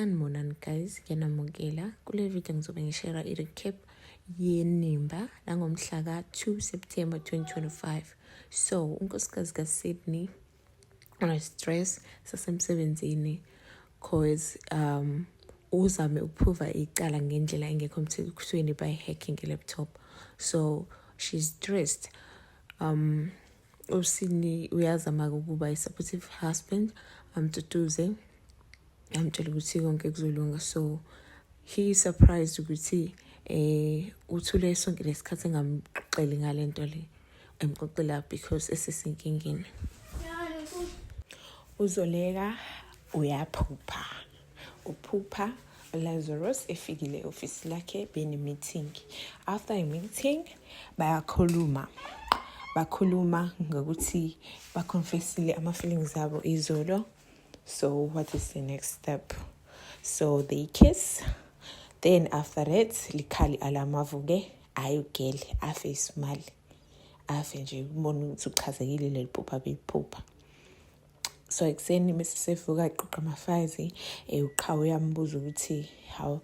Sanibonani guys, ngiyanamukela. Kule video ngizobe ngishare i-recap yeNimba langomhla ka-2 September 2025. So, unkosikazi kaSydney stress sasemsebenzini cause uzame ukuphuva icala ngendlela engekho emthethweni by hacking i-laptop. So, she's stressed. uSydney uyazama ukuba i-supportive husband, amtutuze, amtshela ukuthi konke kuzolunga. So he surprised ukuthi uthule sonke lesikhathi engamxoxeli ngale nto le, emxoxela because esesinkingeni. uZoleka uyaphupha, uphupha Lazarus efikile office lakhe bene-meeting. After i-meeting bakhuluma ngokuthi baconfessile ama-feelings abo izolo. So what is the next step? So they kiss. Then after that, likhali alamavuke ayugele afe ismali. Afe nje ubona ukuthi uchazekile leli phupha beyiphupha. So ekseni mesisevuka eqoqa amafazi, uqhawe uyambuza ukuthi how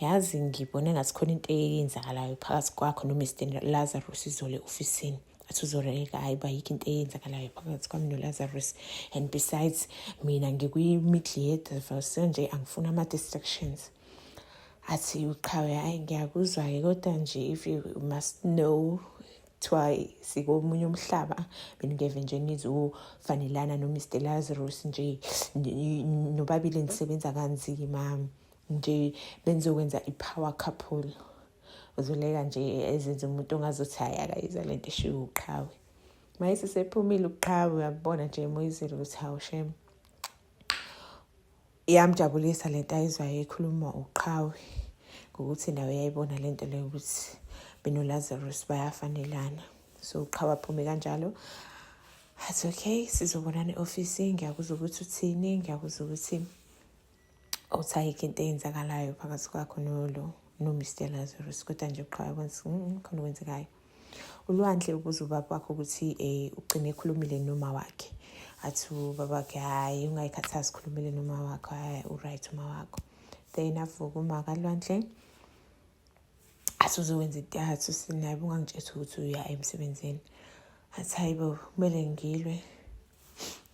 yazi ngibone ngathi khona into eyenzakalayo phakathi kwakho noMr Lazarus izolo ofisini. Athi uZoleka ayiba yikho into eyenzakalayo phakathi kwami noLazarus, and besides mina ngikwi-mediator nje angifuna ama-distractions. Athi uqhawe hayi ngiyakuzwa-ke kodwa nje if you must know kuthiwa sikomunye umhlaba beningeve nje nizofanelana noMr Lazarus nje nobabili nisebenza kanzima nje benizokwenza i-power couple. uZoleka nje ezenza umuntu ongazothi hayi akayizwa lento eshiwo uqhawe. Mayese sephumile uqhawe uyabona nje emoyizela ukuthi hawu shem. Iyamjabulisa lento ayizwayo ekhuluma uqhawe ngokuthi nawe yayibona lento leyo ukuthi benoLazarus bayafanelana. So uqhawe aphume kanjalo. Athi okay, sizobonana e-office, ngiyakuzwa ukuthi uthini, ngiyakuzwa ukuthi awuthayike into eyenzakalayo phakathi kwakho noMr Lazarus, kodwa nje uqhawe kwenza khona okwenzekayo. uLwandle ubuza ubaba wakhe ukuthi ugcine ekhulumile noma wakhe. Athi ubaba wakhe hayi ungayikhathazi khulumile noma wakho, hayi uright uma wakho. Then avuka uma kaLwandle athi uzokwenza into yakhe, usinaye ungangitshela ukuthi uya emsebenzini. Athi hayibo kumele ngiye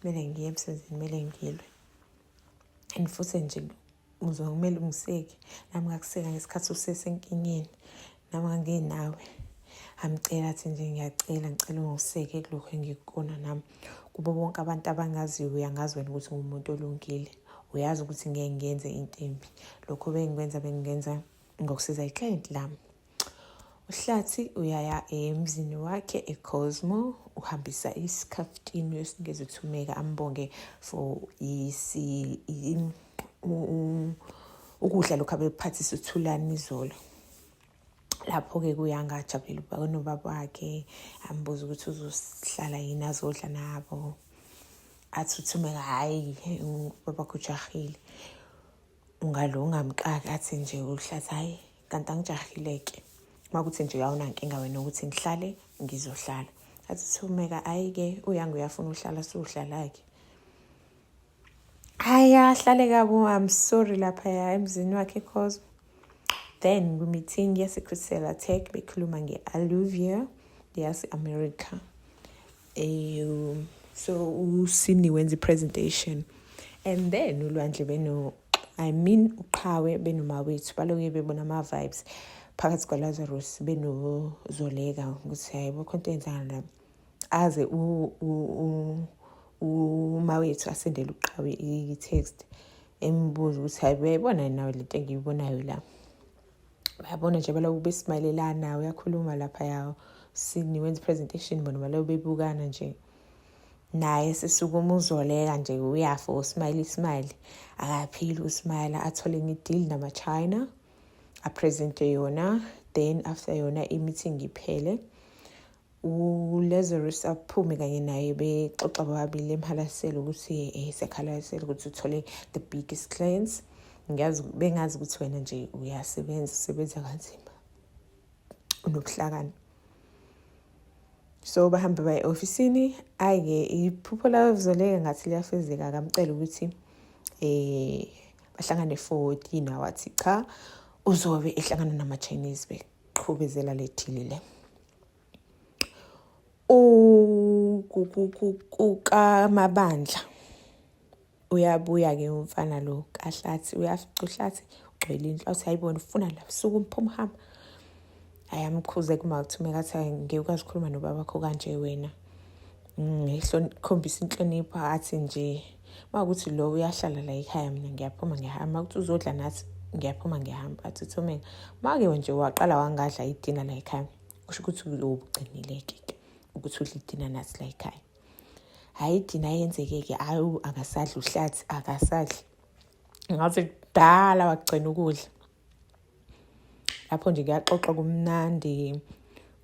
emsebenzini, kumele ngilwe. And futhi nje kumele ungiseke, nami ngakuseka ngesikhathi usesenkingeni, nami nganginawe. Amcela athi nje ngicela ungiseke kulokho engikona nami. Kubo bonke abantu abangaziyo uyangazi wena ukuthi ngumuntu olungile, uyazi ukuthi ngeke ngenze into embi. Lokho bengenza ngokusiza iclient lami. uHlathi uyaya emzini wakhe eCosmo, uhambisa isikhaftini esingeze thumeka ambonge for ukudla lokho abephathisa uThulani izolo. Lapho-ke kuyangajabulela nobaba wakhe, ambuza ukuthi uzohlala yini azodla nabo. Athi uthumeka hayi ubaba kujahile. Ungalo ungamqaki, athi nje uHlathi hayi kanti angijahile-ke. Makuthi nje awunankinga wena ukuthi ngihlale ngizohlala. Athi uthumeka hayi-ke uyange uyafuna uhlala suhlala-ke. Hayi ahlale kabi, I'm sorry lapha emzini wakhe eCosmo. Then kwi-meeting yaseCrucella Tech bekhuluma nge-Alluvia yase-America. So uSydney wenza i-presentation, and then uLwandle uqhawe benomawethu baloke bebona ama-vibes phakathi kwaLazarus benoZoleka ukuthi hayi bokho into eyenzakala. Aze umawethu asendele uqhawe i-text embuza ukuthi hayi uyayibona nawe lento engiyibonayo la. Bayabona nje baloku besimilelana, uyakhuluma lapha yawo. Sydney wenza presentation bona baloku bebukana nje. Naye sesukuma uZoleka nje uyafa usmile akaphili usmile, athole ngedeal nama-China apresente yona. Then after yona i-meeting iphele, uLazarus aphume kanye naye bexoxa bobabili emhalasela ukuthi sekhalasela ukuthi uthole the biggest clients. Bengazi ukuthi wena nje usebenza kanzima, unobuhlakani. So bahambe baye ofisini. Ayike iphupho la uZoleka ngathi liyafezeka, akamcela ukuthi ahlangane for dinner, wathi cha uzobe ehlangana nama-Chinese beqhubezela le deal le. KaMabandla uyabuya-ke umfana lo kaHlathi, uyafica uHlathi ugcwele indlu, uthi hayibona ufuna la, suka uphuma hamba. Ayamkhuze kuMawuthumeka athi ngeke ukwazi ukukhuluma nobabakho kanje wena. Khombisa inhlonipho, athi nje makuthi lo uyahlala la ekhaya mina ngiyaphuma ngiyahamba, ukuthi uzodla nathi ngiyaphuma ngiyahamba. Athi Thomeka make nje waqala wangadla idina la ekhaya, kusho ukuthi ubugcinile-ke ukuthi udla idina nathi la ekhaya. Hayi idina yenzeke-ke, awu akasadli uHlathi, akasadli ngathi kudala wagcina ukudla. Lapho nje kuyaxoxwa kumnandi,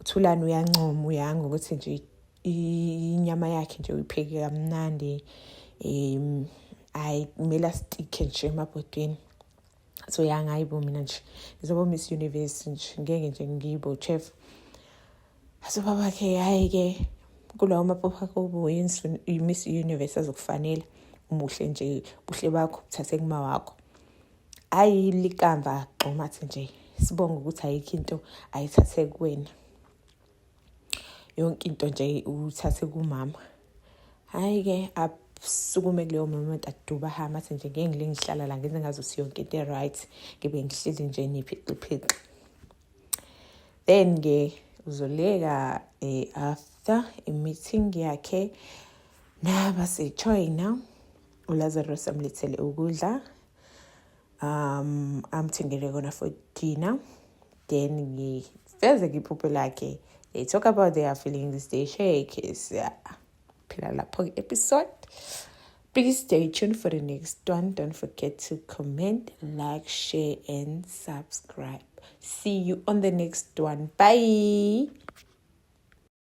uThulani uyancoma, uyanga ukuthi nje inyama yakhe nje uyipheke kamnandi. Kumele astikhe nje emabhodweni. So yanga hayibo mina nje ngizoba Miss Universe nje, ngeke nje ngibo chef. So babakhe hayi-ke kulawo maphupho akho Miss Universe azokufanele umuhle nje, buhle bakho buthathe kuma wakho. Hayi likamva agxoma athi nje sibonga ukuthi ayikho into ayithathe kuwena, yonke into nje uthathe kumama. Hayi-ke asukume kuleyo moment aduba hama athi nje ngeke ngile ngihlala la ngenze ngazuthi yonke into right, ngibe ngihleli nje niphiqiphiqi. Then-ke uzoleka after i-meeting yakhe nabase-China, uLazarus amlethele ukudla, amthengele kona for dinner. Then ngifeze iphupho lakhe. They talk about their feelings, they share case. Phela lapho episode. Please stay tuned for the next one. Don't forget to comment, like, share, and subscribe. See you on the next one. Bye.